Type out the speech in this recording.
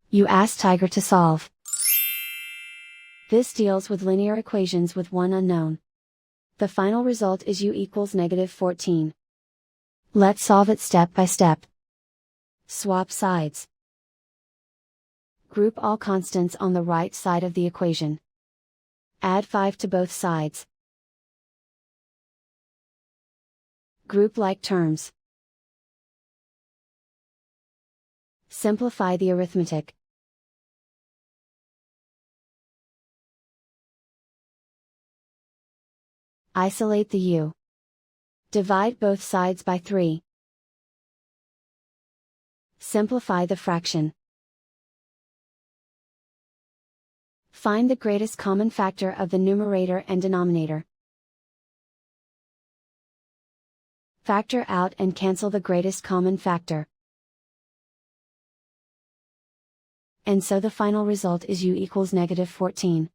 You ask Tiger to solve. This deals with linear equations with one unknown. The final result is u equals -14. Let's solve it step by step. Swap sides. Group all constants on the right side of the equation. Add 5 to both sides. Group like terms. Simplify the arithmetic. Isolate the u. Divide both sides by 3. Simplify the fraction. Find the greatest common factor of the numerator and denominator. Factor out and cancel the greatest common factor. And so the final result is u equals -14.